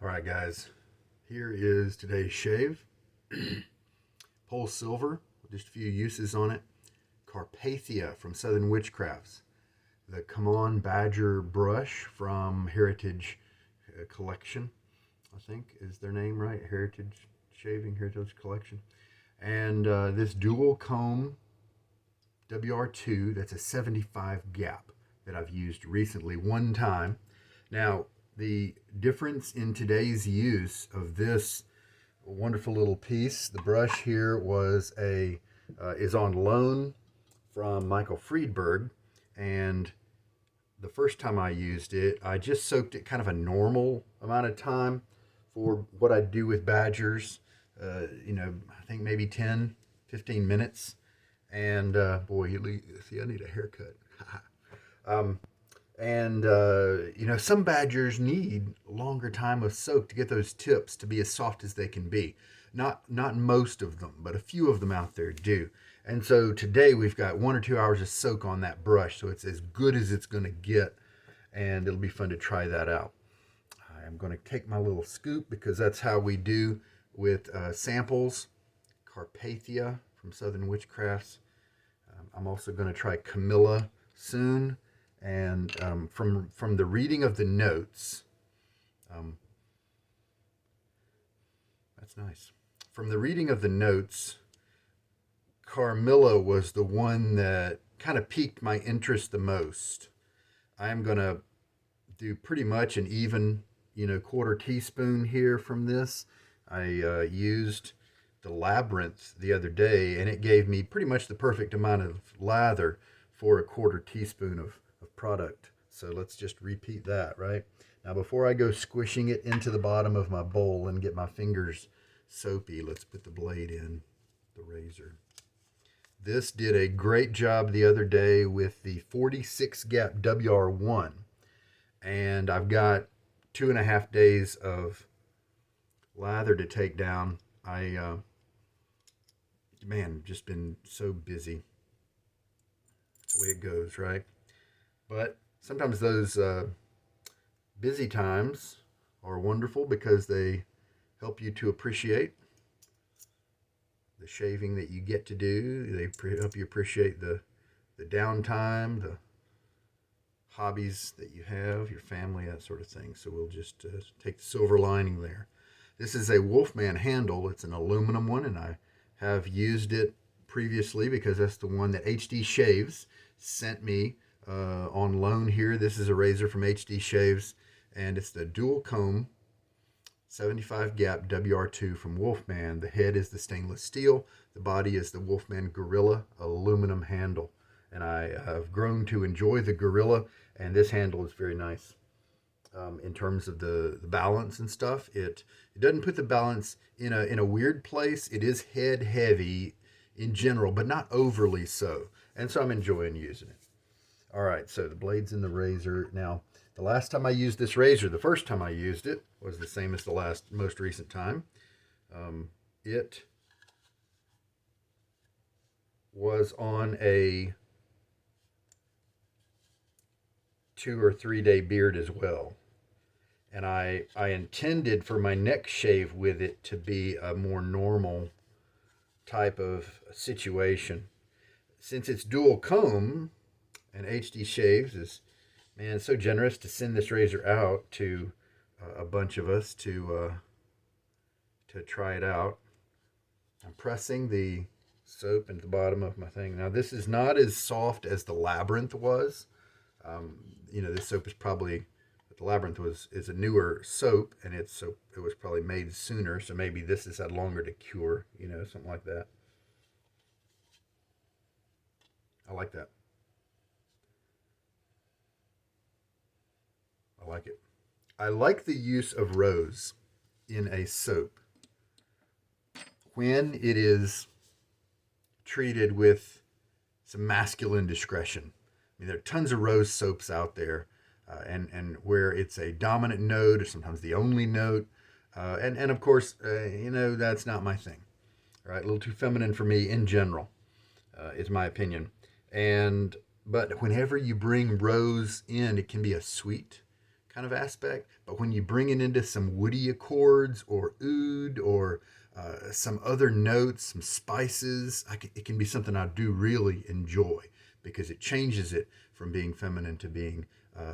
All right, guys, here is today's shave. PolSilver, just a few uses on it. Carpathia from Southern Witchcrafts. The CMON Badger brush from Heritage Collection, I think is their name, right? Heritage Collection. And this dual comb WR2, that's a 75 gap that I've used recently one time. Now, the difference in today's use of this wonderful little piece, the brush here is on loan from Michael Friedberg, and the first time I used it, I just soaked it kind of a normal amount of time for what I do with badgers. I think maybe 10, 15 minutes. And boy, see, I need a haircut. Some badgers need longer time of soak to get those tips to be as soft as they can be. Not most of them, but a few of them out there do. And so today we've got 1 or 2 hours of soak on that brush, so it's as good as it's going to get, and it'll be fun to try that out. I'm going to take my little scoop because that's how we do with samples. Carpathia from Southern Witchcrafts. I'm also going to try Camilla soon. And from the reading of the notes, that's nice. From the reading of the notes, Carmilla was the one that kind of piqued my interest the most. I'm going to do pretty much an even, quarter teaspoon here from this. I used the Labyrinth the other day, and it gave me pretty much the perfect amount of lather for a quarter teaspoon of product. So let's just repeat that, right? Now, before I go squishing it into the bottom of my bowl and get my fingers soapy, let's put the blade in the razor. This did a great job the other day with the 46 gap WR1, and I've got 2.5 days of lather to take down. Just been so busy. That's the way it goes, right? But sometimes those busy times are wonderful because they help you to appreciate the shaving that you get to do. They help you appreciate the downtime, the hobbies that you have, your family, that sort of thing. So we'll just take the silver lining there. This is a Wolfman handle. It's an aluminum one, and I have used it previously because that's the one that HD Shaves sent me on loan here. This is a razor from HD Shaves, and it's the dual comb 75 gap WR2 from Wolfman. The head is the stainless steel. The body is the Wolfman Gorilla aluminum handle. And I have grown to enjoy the Gorilla, and this handle is very nice. In terms of the balance and stuff, it doesn't put the balance in a weird place. It is head heavy in general, but not overly so. And so I'm enjoying using it. All right, so the blade's in the razor. Now, the last time I used this razor, the first time I used it, was the same as the most recent time. It was on a 2 or 3 day beard as well. And I intended for my next shave with it to be a more normal type of situation. Since it's dual comb, and HD Shaves is, man, so generous to send this razor out to a bunch of us to try it out. I'm pressing the soap into the bottom of my thing. Now, this is not as soft as the Labyrinth was. This soap is probably, the Labyrinth is a newer soap, and it was probably made sooner, so maybe this has had longer to cure, something like that. I like that. I like it. I like the use of rose in a soap when it is treated with some masculine discretion. I mean, there are tons of rose soaps out there, and where it's a dominant note or sometimes the only note, and of course, that's not my thing. All right, a little too feminine for me in general, is my opinion. But whenever you bring rose in, it can be a sweet kind of aspect. But when you bring it into some woody accords or oud or some other notes, some spices, it can be something I do really enjoy because it changes it from being feminine to being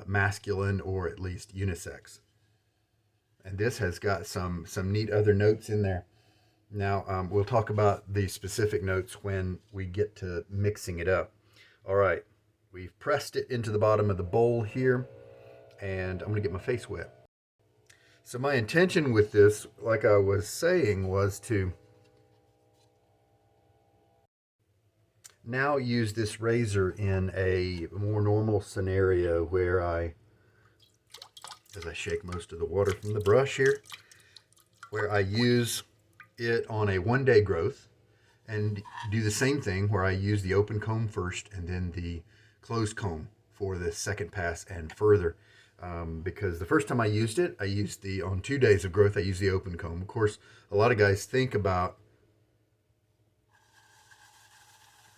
masculine or at least unisex. And this has got some neat other notes in there. Now, we'll talk about the specific notes when we get to mixing it up. All right, we've pressed it into the bottom of the bowl here, and I'm going to get my face wet. So my intention with this, like I was saying, was to now use this razor in a more normal scenario where as I shake most of the water from the brush here, where I use it on a 1-day growth and do the same thing where I use the open comb first and then the closed comb for the second pass and further. Because the first time I used it, on 2 days of growth, I used the open comb. Of course, a lot of guys think about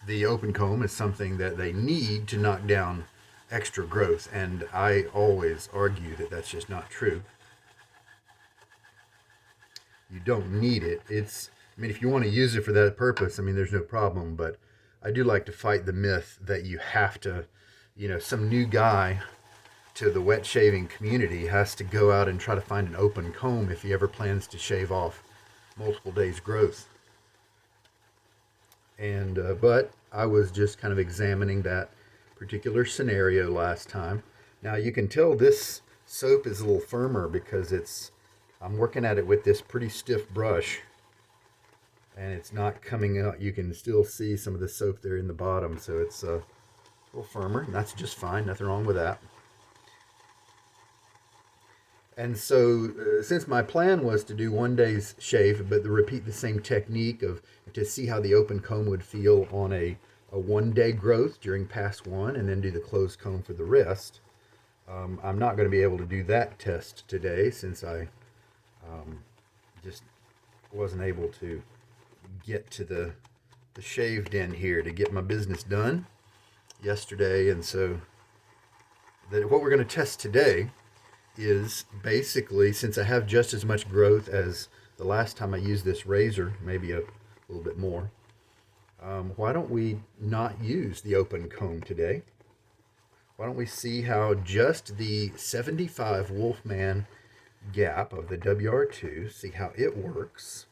the open comb as something that they need to knock down extra growth, and I always argue that that's just not true. You don't need it. If you want to use it for that purpose, there's no problem, but I do like to fight the myth that you have to, some new guy to the wet shaving community has to go out and try to find an open comb if he ever plans to shave off multiple days growth. And but I was just kind of examining that particular scenario last time. Now you can tell this soap is a little firmer because I'm working at it with this pretty stiff brush and it's not coming out. You can still see some of the soap there in the bottom, so it's a little firmer, and that's just fine, nothing wrong with that. And so since my plan was to do 1 day's shave, but to repeat the same technique to see how the open comb would feel on a 1-day growth during pass 1 and then do the closed comb for the rest, I'm not going to be able to do that test today since I just wasn't able to get to the shaved end here to get my business done yesterday. And so what we're going to test today is basically, since I have just as much growth as the last time I used this razor, maybe a little bit more, why don't we not use the open comb today? Why don't we see how just the 75 Wolfman gap of the WR2, see how it works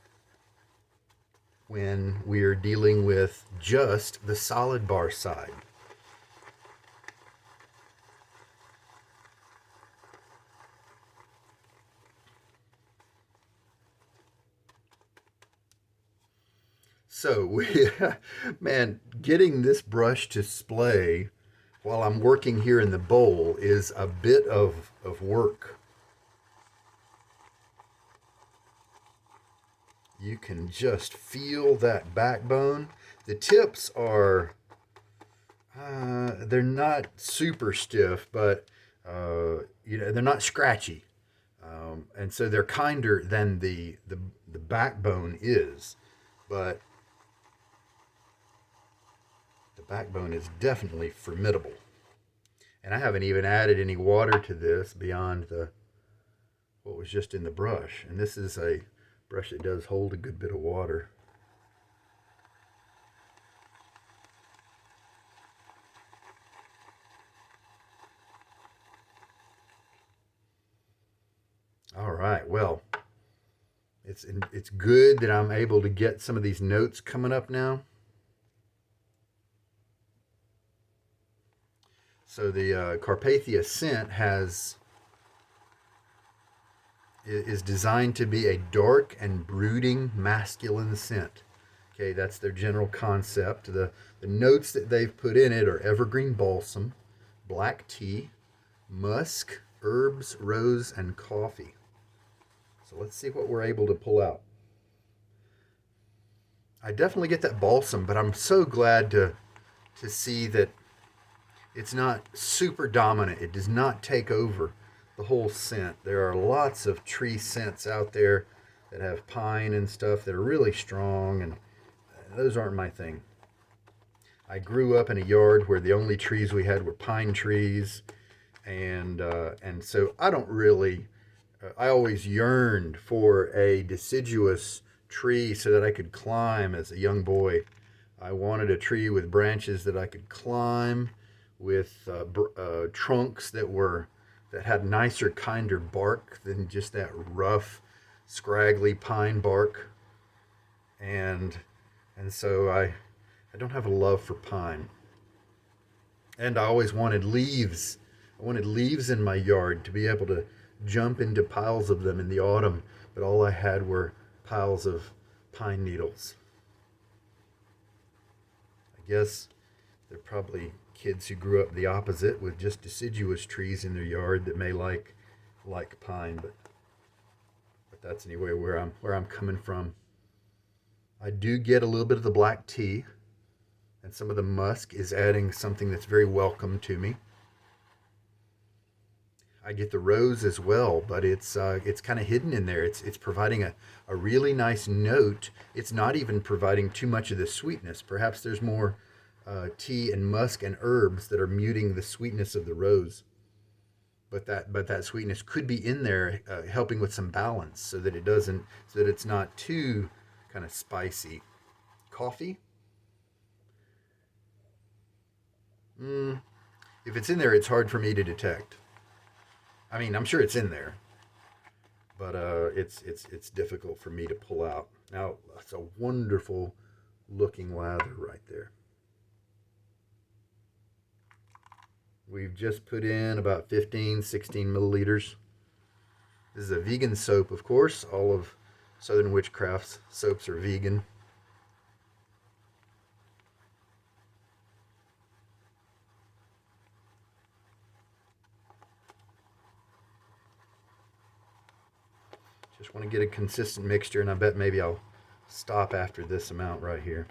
when we're dealing with just the solid bar side. So, man, getting this brush to splay while I'm working here in the bowl is a bit of work. You can just feel that backbone. The tips are, they're not super stiff, but, they're not scratchy. And so they're kinder than the backbone is. But the backbone is definitely formidable. And I haven't even added any water to this beyond what was just in the brush. And this is a brush that does hold a good bit of water. All right, well, it's good that I'm able to get some of these notes coming up now. So the Carpathia scent is designed to be a dark and brooding masculine scent. Okay, that's their general concept. The notes that they've put in it are evergreen balsam, black tea, musk, herbs, rose, and coffee. So let's see what we're able to pull out. I definitely get that balsam, but I'm so glad to see that it's not super dominant. It does not take over the whole scent. There are lots of tree scents out there that have pine and stuff that are really strong, and those aren't my thing. I grew up in a yard where the only trees we had were pine trees, and so I don't really. I always yearned for a deciduous tree so that I could climb as a young boy. I wanted a tree with branches that I could climb, with trunks that had nicer, kinder bark than just that rough, scraggly pine bark. And and so I don't have a love for pine. And I always wanted leaves. I wanted leaves in my yard to be able to jump into piles of them in the autumn, but all I had were piles of pine needles. I guess they're probably kids who grew up the opposite with just deciduous trees in their yard that may like pine, but that's anyway where I'm coming from. I do get a little bit of the black tea, and some of the musk is adding something that's very welcome to me. I get the rose as well, but it's kind of hidden in there. It's providing a really nice note. It's not even providing too much of the sweetness. Perhaps there's more tea and musk and herbs that are muting the sweetness of the rose. But that sweetness could be in there, helping with some balance, so that it's not too kind of spicy. Coffee. Mm, if it's in there, it's hard for me to detect. I mean, I'm sure it's in there, but it's difficult for me to pull out. Now, it's a wonderful looking lather right there. We've just put in about 15, 16 milliliters. This is a vegan soap, of course. All of Southern Witchcrafts soaps are vegan. Just want to get a consistent mixture, and I bet maybe I'll stop after this amount right here.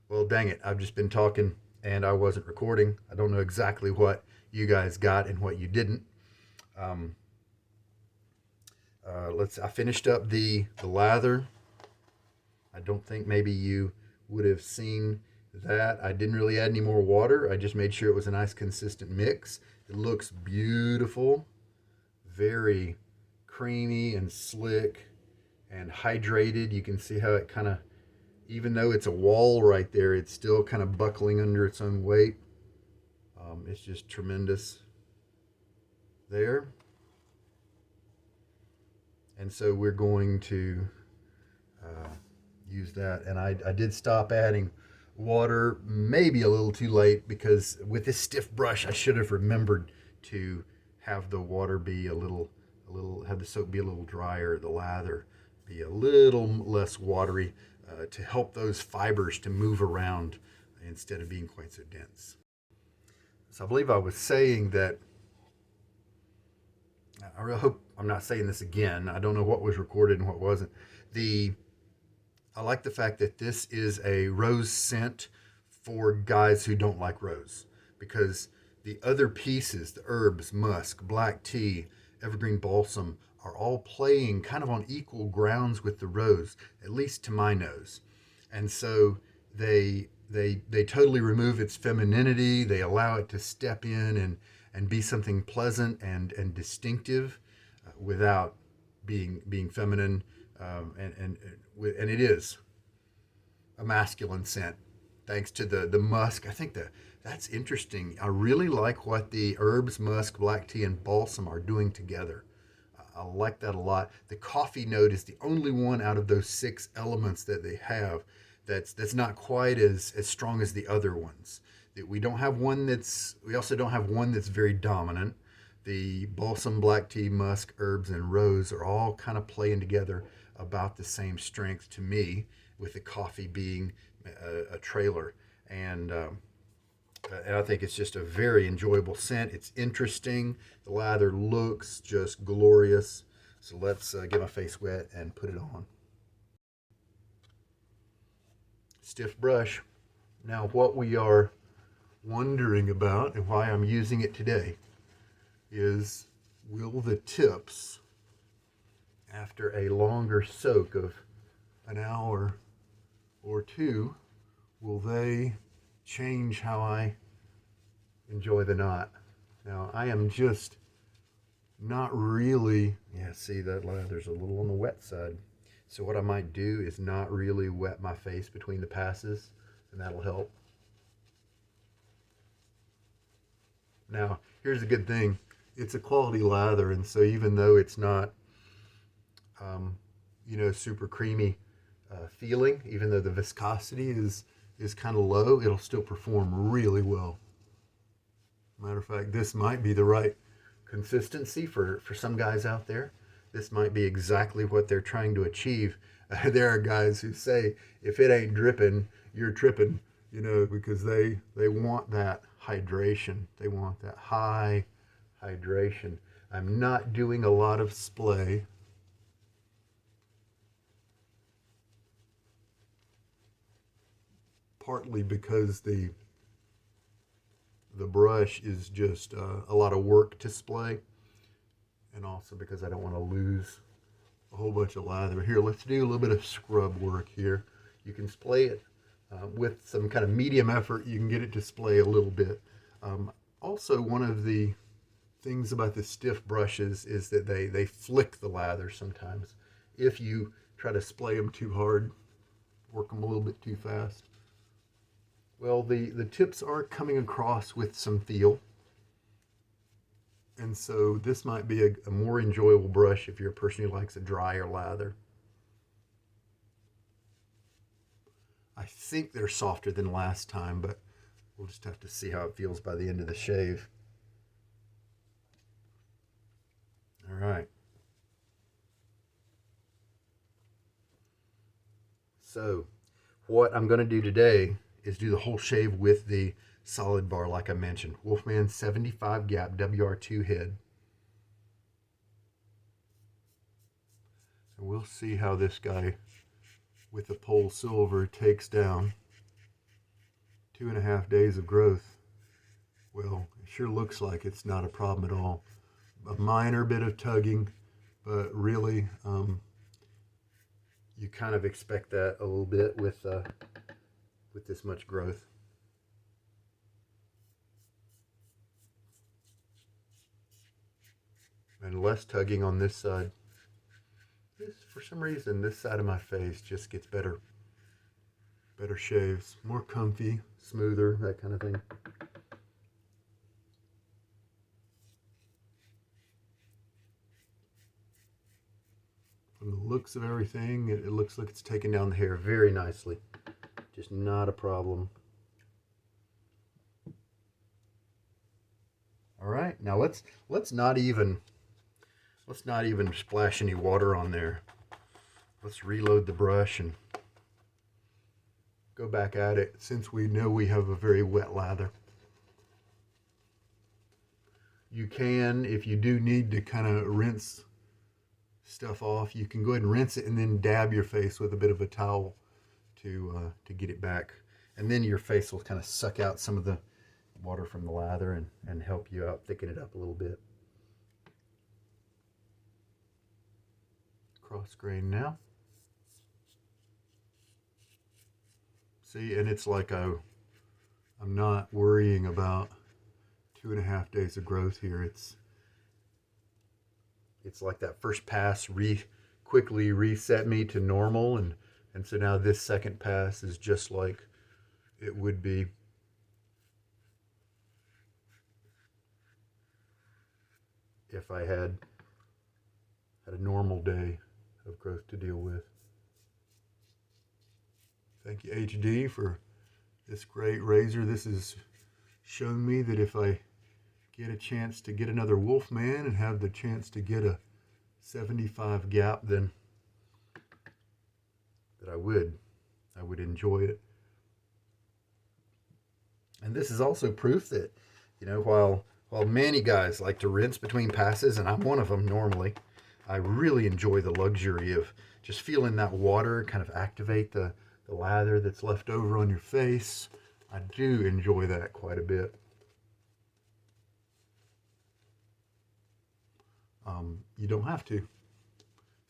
Well, dang it. I've just been talking and I wasn't recording. I don't know exactly what you guys got and what you didn't. Um, I finished up the lather. I don't think maybe you would have seen that. I didn't really add any more water. I just made sure it was a nice consistent mix. It looks beautiful, very creamy and slick and hydrated. You can see how it kind of, even though it's a wall right there, it's still kind of buckling under its own weight. It's just tremendous there. And so we're going to uh, use that. And I did stop adding water maybe a little too late, because with this stiff brush I should have remembered to have the water be have the soap be a little drier, the lather be a little less watery, to help those fibers to move around instead of being quite so dense. So I believe I was saying that I really hope I'm not saying this again. I don't know what was recorded and what wasn't. The I like the fact that this is a rose scent for guys who don't like rose, because the other pieces, the herbs, musk, black tea, evergreen balsam, are all playing kind of on equal grounds with the rose, at least to my nose. And so they totally remove its femininity. They allow it to step in and be something pleasant and distinctive, without being feminine, and it is a masculine scent thanks to the musk. I think that's interesting. I really like what the herbs, musk, black tea, and balsam are doing together. I like that a lot. The coffee note is the only one out of those six elements that they have that's not quite as strong as the other ones. That we also don't have one that's very dominant. The balsam, black tea, musk, herbs, and rose are all kind of playing together about the same strength to me, with the coffee being a trailer. And And I think it's just a very enjoyable scent. It's interesting. The lather looks just glorious. So let's get my face wet and put it on. Stiff brush. Now what we are wondering about and why I'm using it today is, will the tips, after a longer soak of an hour or two, will they change how I enjoy the knot? Now I am just not really, yeah, see that lather's a little on the wet side. So what I might do is not really wet my face between the passes, and that'll help. Now, here's a good thing. It's a quality lather, and so even though it's not, super creamy feeling, even though the viscosity is kind of low, it'll still perform really well. Matter of fact, this might be the right consistency for some guys out there. This might be exactly what they're trying to achieve. There are guys who say, if it ain't dripping, you're tripping, because they want that hydration. They want that high hydration. I'm not doing a lot of splay. Partly because the brush is just a lot of work to splay, and also because I don't want to lose a whole bunch of lather. Here, let's do a little bit of scrub work here. You can splay it with some kind of medium effort. You can get it to splay a little bit. Also, one of the things about the stiff brushes is that they flick the lather sometimes. If you try to splay them too hard, work them a little bit too fast. Well, the tips are coming across with some feel. And so this might be a more enjoyable brush if you're a person who likes a drier lather. I think they're softer than last time, but we'll just have to see how it feels by the end of the shave. All right. So what I'm going to do today is do the whole shave with the solid bar, like I mentioned. Wolfman 75 gap WR2 head. And we'll see how this guy with the PolSilver takes down 2.5 days of growth. Well, it sure looks like it's not a problem at all. A minor bit of tugging, but really you kind of expect that a little bit with this much growth. And less tugging on this side. For some reason, this side of my face just gets better shaves, more comfy, smoother, that kind of thing. From the looks of everything, it looks like it's taking down the hair very nicely. Just not a problem. All right, now let's not even splash any water on there. Let's reload the brush and go back at it, since we know we have a very wet lather. You can, if you do need to kind of rinse stuff off, you can go ahead and rinse it and then dab your face with a bit of a towel to get it back. And then your face will kind of suck out some of the water from the lather and help you out, thicken it up a little bit. Cross grain now. See, and it's like I'm not worrying about 2.5 days of growth here. It's like that first pass quickly reset me to normal, and so now this second pass is just like it would be if I had a normal day of growth to deal with. Thank you, HD, for this great razor. This has shown me that if I get a chance to get another Wolfman and have the chance to get a 75 gap, then that I would enjoy it. And this is also proof that, while many guys like to rinse between passes, and I'm one of them normally, I really enjoy the luxury of just feeling that water kind of activate the lather that's left over on your face. I do enjoy that quite a bit. You don't have to,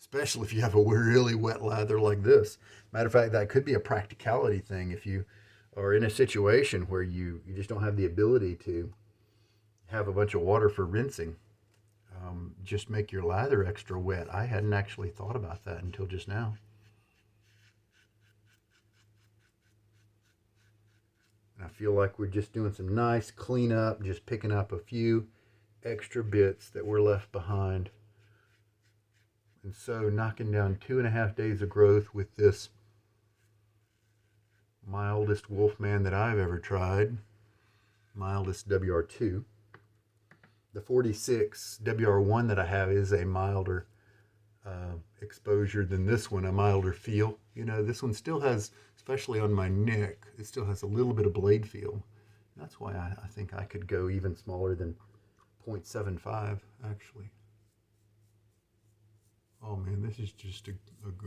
especially if you have a really wet lather like this. Matter of fact, that could be a practicality thing if you are in a situation where you just don't have the ability to have a bunch of water for rinsing. Just make your lather extra wet. I hadn't actually thought about that until just now. And I feel like we're just doing some nice cleanup, just picking up a few extra bits that were left behind. And so knocking down 2.5 days of growth with this mildest Wolfman that I've ever tried, mildest WR2. The 46 WR1 that I have is a milder exposure than this one, a milder feel. This one still has, especially on my neck, it still has a little bit of blade feel. That's why I think I could go even smaller than 0.75, actually. Oh man, this is just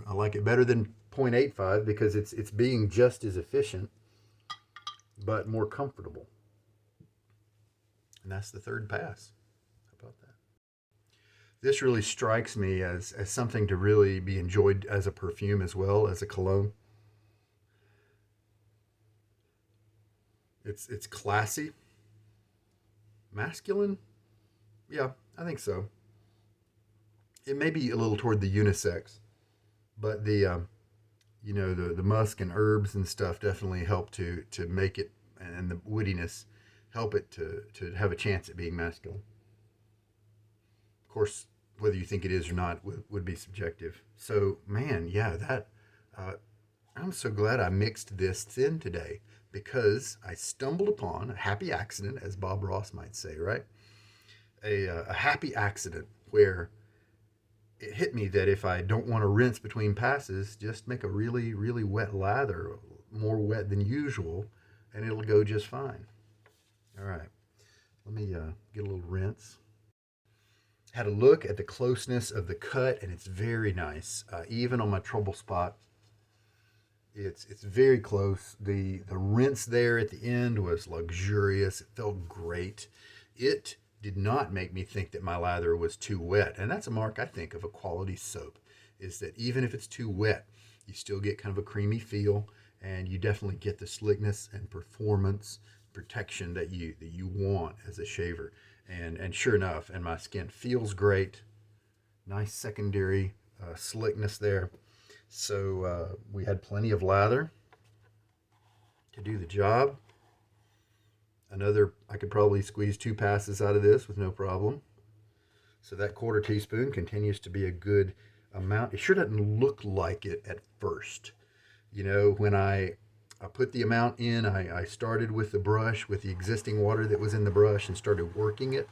I like it better than 0.85 because it's being just as efficient, but more comfortable. And that's the third pass. How about that? This really strikes me as something to really be enjoyed as a perfume as well as a cologne. It's classy, masculine. Yeah, I think so. It may be a little toward the unisex, but the musk and herbs and stuff definitely help to make it, and the woodiness help it to have a chance at being masculine. Of course, whether you think it is or not would be subjective. So, man, yeah, that I'm so glad I mixed this thin today because I stumbled upon a happy accident, as Bob Ross might say, right? A happy accident where it hit me that if I don't want to rinse between passes, just make a really, really wet lather, more wet than usual, and it'll go just fine. All right, let me get a little rinse. Had a look at the closeness of the cut, and it's very nice. Even on my trouble spot, it's very close. The rinse there at the end was luxurious. It felt great. It did not make me think that my lather was too wet. And that's a mark, I think, of a quality soap, is that even if it's too wet, you still get kind of a creamy feel, and you definitely get the slickness and performance protection that you want as a shaver. And sure enough, and my skin feels great. Nice secondary slickness there. So we had plenty of lather to do the job. I could probably squeeze 2 passes out of this with no problem. So that 1/4 teaspoon continues to be a good amount. It sure doesn't look like it at first. When I put the amount in, I started with the brush, with the existing water that was in the brush, and started working it.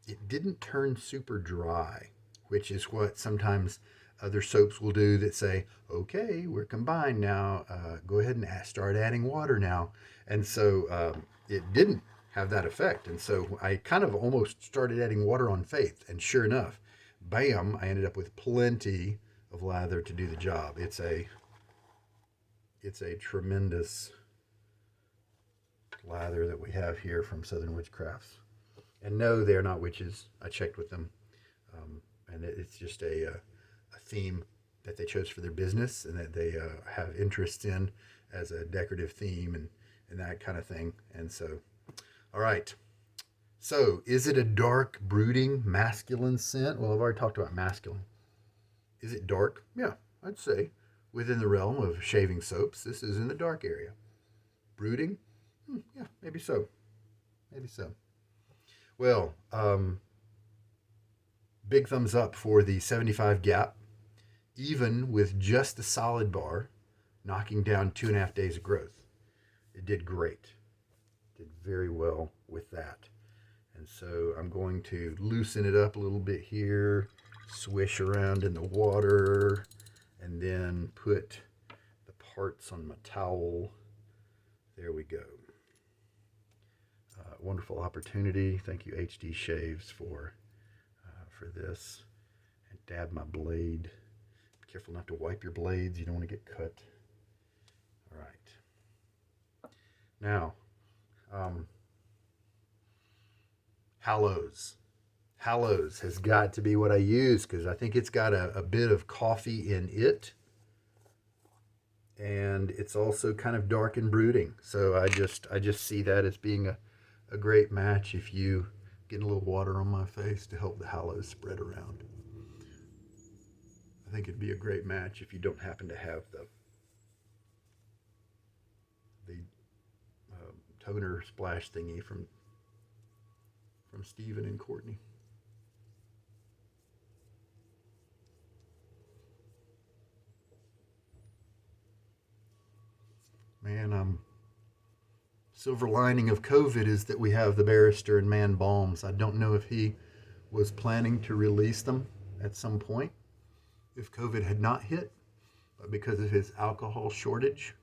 It didn't turn super dry, which is what sometimes other soaps will do that say, okay, we're combined now. Go ahead and start adding water now. And so it didn't have that effect. And so I kind of almost started adding water on faith. And sure enough, bam, I ended up with plenty of lather to do the job. It's a tremendous lather that we have here from Southern Witchcrafts. And no, they are not witches. I checked with them. And it's just a theme that they chose for their business and that they have interest in as a decorative theme and that kind of thing. And so, all right. So, is it a dark, brooding, masculine scent? Well, I've already talked about masculine. Is it dark? Yeah, I'd say within the realm of shaving soaps, this is in the dark area. Brooding? Yeah, maybe so. Maybe so. Well, big thumbs up for the 75 gap, even with just the solid bar, knocking down 2.5 days of growth. It did great. Did very well with that. And so I'm going to loosen it up a little bit here, swish around in the water, and then put the parts on my towel. There we go. wonderful opportunity. Thank you, HD Shaves, for this. And dab my blade. Be careful not to wipe your blades. You don't want to get cut. All right. Now, Hallows. Hallows has got to be what I use because I think it's got a bit of coffee in it. And it's also kind of dark and brooding. So I just see that as being a great match if you get a little water on my face to help the Hallows spread around. I think it'd be a great match if you don't happen to have the toner splash thingy from Stephen and Courtney. Man, silver lining of COVID is that we have the Barrister and Mann balms. I don't know if he was planning to release them at some point if COVID had not hit, but because of his alcohol shortage,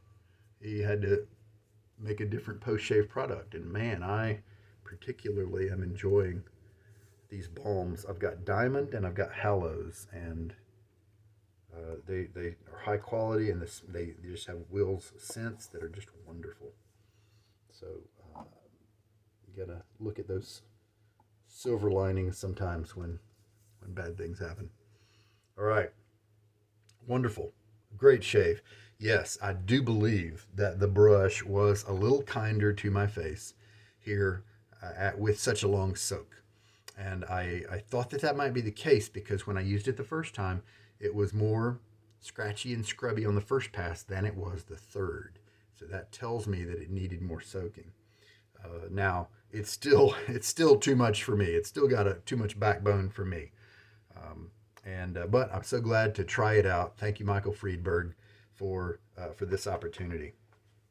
he had to make a different post-shave product. And man, I particularly am enjoying these balms. I've got Diamond and I've got Hallows, and they are high quality, and they just have Will's scents that are just wonderful. So you gotta look at those silver linings sometimes when bad things happen. All right, wonderful, great shave. Yes, I do believe that the brush was a little kinder to my face here with such a long soak. And I thought that might be the case because when I used it the first time, it was more scratchy and scrubby on the first pass than it was the third. So that tells me that it needed more soaking. Now, it's still too much for me. It's still got too much backbone for me. But I'm so glad to try it out. Thank you, Michael Friedberg, for this opportunity.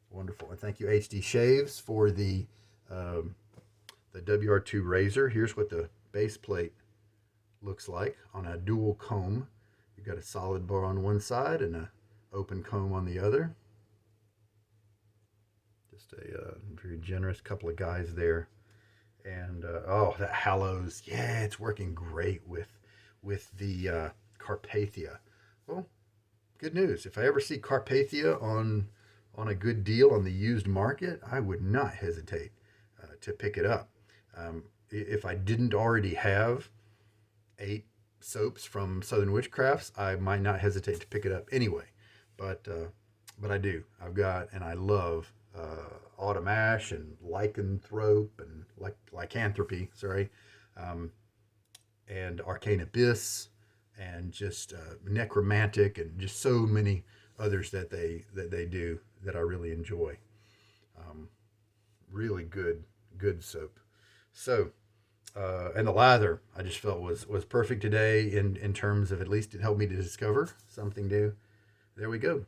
Wonderful. And thank you, HD Shaves, for the WR2 razor. Here's what the base plate looks like on a dual comb. You've got a solid bar on one side and an open comb on the other. Just a very generous couple of guys there. And that Hallows, yeah, it's working great with the Carpathia. Well, good news. If I ever see Carpathia on a good deal on the used market, I would not hesitate to pick it up. If I didn't already have 8 soaps from Southern Witchcrafts, I might not hesitate to pick it up anyway. But I do. I've got, and I love Autumn Ash and Lycanthrope and Lycanthropy, sorry, and Arcane Abyss, and just Necromantic, and just so many others that they do that I really enjoy. Really good soap. So, and the Lather, I just felt was perfect today in terms of, at least it helped me to discover something new. There we go.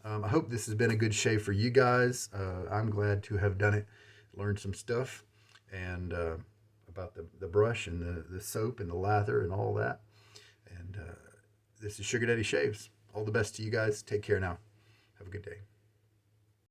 I hope this has been a good shave for you guys. I'm glad to have done it, learned some stuff, and about the brush and the soap and the lather and all that. And this is Sugar Daddy Shaves. All the best to you guys. Take care now. Have a good day.